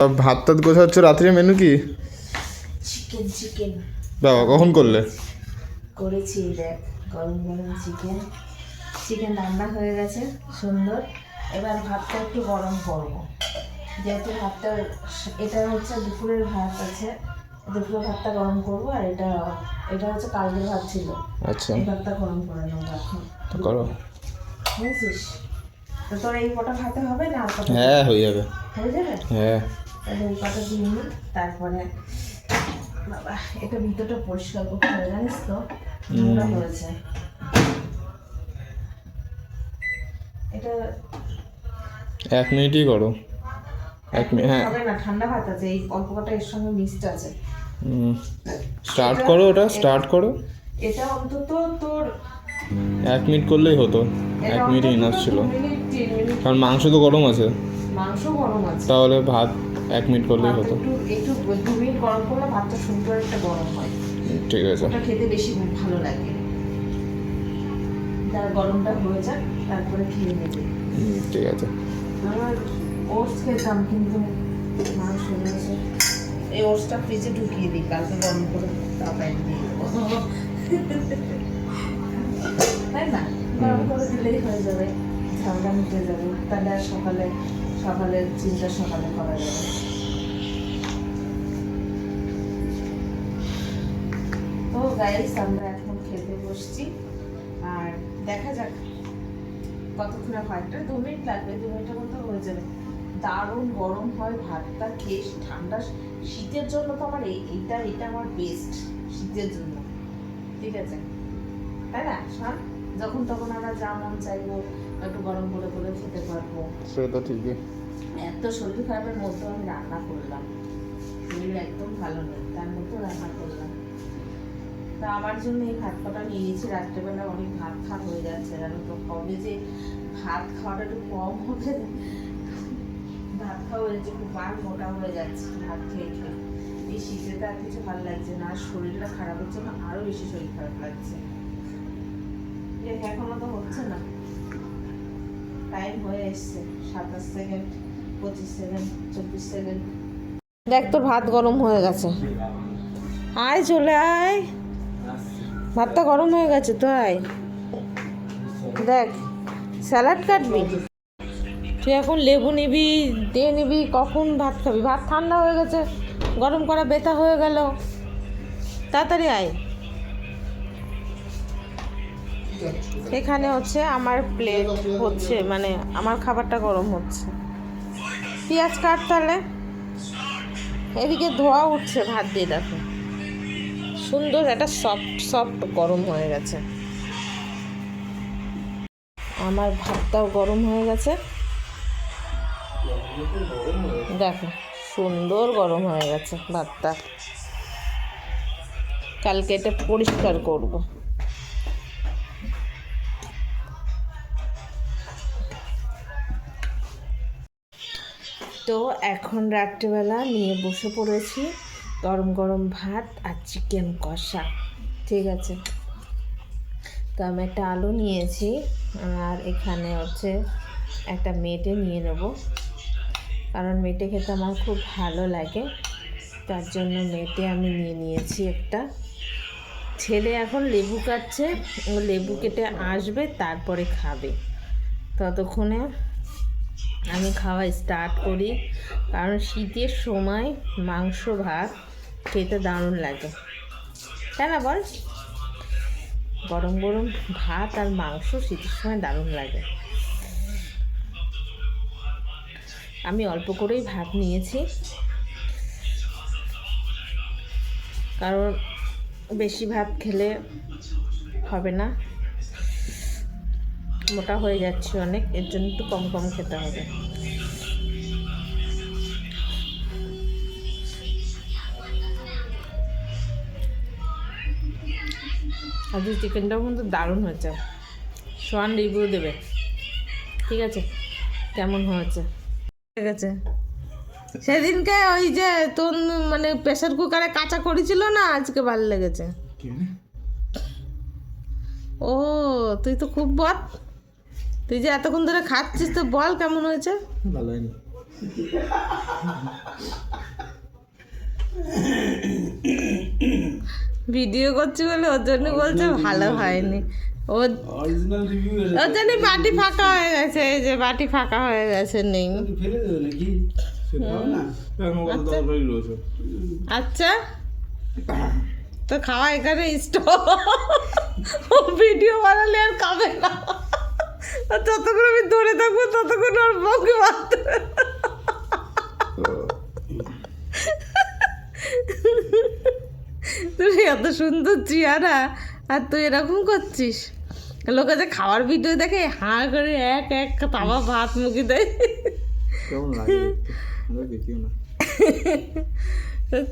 ভাত টাত গোছাচ্ছ, রাত্রে মেনু কি? চিকেন বাবা কখন করলে? করেছি, দেখ গরম গরম চিকেন রান্না হয়ে গেছে সুন্দর। এবার ভাতটা একটু গরম করব, যেহেতু ভাতটা এটা হচ্ছে দুপুরের ভাত আছে, দুপুরের ভাতটা গরম করব। আর এটা হচ্ছে কালকের ভাত ছিল। আচ্ছা, এই ভাতটা গরম করে নেবো এখন। তো করো। বুঝছিস তো, তোর এই কটা ভাতে হবে না আর কটা? হ্যাঁ হয়ে যাবে। হয়ে যাবে, হ্যাঁ তাহলে এই কটা দিয়ে নিই। তারপরে বাবা এটা ভিতরটা পরিষ্কার করতে হবে, জানিস তো নোংরা হয়েছে এটা। 1 মিনিটই করো। 1 মিনিট, হ্যাঁ। হবে না, ঠান্ডা ভাত আছে, এই অল্প কটা এর সঙ্গে মিক্সড আছে। স্টার্ট করো, ওটা স্টার্ট করো। এটা অন্তত তোর 1 মিনিট করলেই হতো। 1 মিনিট ইনাফ ছিল, 2 মিনিট 3 মিনিট। কারণ মাংস তো গরম আছে। মাংস গরম আছে, তাহলে ভাত 1 মিনিট করলেই হতো। একটু 2 মিনিট গরম করলে ভাতটা সুন্দর একটা গরম হয়। ঠিক আছে, ওটা খেতে বেশি ভালো লাগে। তার গরমটা হয়ে যাক, তারপরে খেয়ে নেবে। ঠিক আছে। আমার ওটস খেতাম, কিন্তু মাংস হয়েছে। এই ওটসটা ফ্রিজে ঢুকিয়ে দিই, কালকে গরম করে তারপরে দিয়ে দেবো, তাই না? গরম করে দিলেই হয়ে যাবে, ঝালটা মিটে যাবে। তাহলে আর সকালের চিন্তা সকালে করা যাবে। তো গাইস, আমরা এখন খেতে বসছি, আর দেখা যাক কতক্ষণে হয়। 2 মিনিট লাগবে, 2 মিনিটের মধ্যে হয়ে যাবে। দারুণ গরম হয় ভাতটা, খেয়ে ঠান্ডা শীতের জন্য তো আমার এটা আমার বেস্ট শীতের জন্য। ঠিক আছে, তাই না শান? যখন তখন আমরা যা মন চাইবো একটু গরম করে করে খেতে পারবো। সেটা ঠিকই। এত শরীর খারাপের মধ্যে আমি রান্না করলাম, শরীর একদম ভালো নেই, তার মধ্যে রান্না করলাম। তা আমার জন্য এই ভাত কটা নিয়ে নিয়েছি। রাত্রেবেলা অনেক ভাত হয়ে যাচ্ছে, জানো তো। কবে যে ভাত খাওয়াটা একটু কম হবে, ভাত খাওয়া হয়েছে, খুব বার মোটা হয়ে যাচ্ছে ভাত খেয়ে খেয়ে। এই শীতেতে আর কিছু ভালো লাগছে না, আর শরীরটা খারাপ হচ্ছে না, আরো বেশি শরীর খারাপ লাগছে। এখনো তো হচ্ছে না, টাইম হয়ে এসছে 27 সেকেন্ড, 25 সেকেন্ড, 24 সেকেন্ড। দেখ তোর ভাত গরম হয়ে গেছে, আয় চলে আয়, ভাতটা গরম হয়ে গেছে তো, আয় দেখ। স্যালাড কাটবি তুই, এখন লেবু নিবি, দিয়ে নিবি, কখন ভাত খাবি? ভাত ঠান্ডা হয়ে গেছে, গরম করা বেতা হয়ে গেল, তাড়াতাড়ি আয়। এখানে হচ্ছে আমার প্লেট হচ্ছে, মানে আমার খাবারটা গরম হচ্ছে। পেঁয়াজ কাট তাহলে। এদিকে ধোয়া উঠছে ভাত দিয়ে, দেখো সুন্দর একটা সফট গরম হয়ে গেছে। আমার ভাতটাও গরম হয়ে গেছে, দেখো সুন্দর গরম হয়ে গেছে ভাতটা। কালকে এটা পরিষ্কার করব। তো এখন রাত্রিবেলা নিয়ে বসে পড়েছি গরম গরম ভাত আর চিকেন কষা। ঠিক আছে, তো আমি একটা আলু নিয়েছি, আর এখানে হচ্ছে একটা মেটে নিয়ে নেব, কারণ মেটে খেতে আমার খুব ভালো লাগে, তার জন্য মেটে আমি নিয়ে নিয়েছি একটা। ছেলে এখন লেবু কাটছে, ও লেবু কেটে আসবে, তারপরে খাবে। ততক্ষণে আমি খাওয়া স্টার্ট করি, কারণ শীতের সময় মাংস ভাত খেতে দারুণ লাগে, তাই না বল? গরম গরম ভাত আর মাংস শীতের সময় দারুণ লাগে। আমি অল্প করেই ভাত নিয়েছি, কারণ বেশি ভাত খেলে হবে না, মোটা হয়ে যাচ্ছে অনেক, এর জন্য একটু কম কম খেতে হবে। আজ চিকেনটাও কিন্তু দারুণ হয়েছে, সোয়ান রিভিউ দেবে, ঠিক আছে কেমন হয়েছে। ঠিক আছে, সেদিনকে ওই যে তোর মানে প্রেসার কুকারে কাঁচা করেছিল না, আজকে ভালো লেগেছে। ও তুই তো খুব বল, তুই যে এতক্ষণ ধরে খাচ্ছিস, তো বল কেমন হয়েছে। ভালো হয়নি, ভিডিও করছি বলে ওর জন্য বলছে ভালো হয়নি। ওর অরিজিনাল রিভিউ ওর জন্য বাটি ফাঁকা হয়ে গেছে, এই যে বাটি ফাঁকা হয়ে গেছে, নেই। ফেলে দেবে নাকি? সেটা হবে না। এখন কত তরকারি রয়েছে। আচ্ছা তো খাওয়া এখানে স্টপ। ও ভিডিও বানালে আর খাবে না, আর যতক্ষণ আমি ধরে থাকবো ততক্ষণ ওর বউকে মারতে হবে। তুই এত সুন্দর চেহারা আর তুই এরকম করছিস। লোকে যে খাওয়ার ভিডিও দেখে হাঁ করে এক এক তাওয়া ভাত মুখে দেয়। কেমন লাগে দেখতে? আমরা দেখিও না।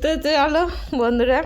তো চলো বন্ধুরা,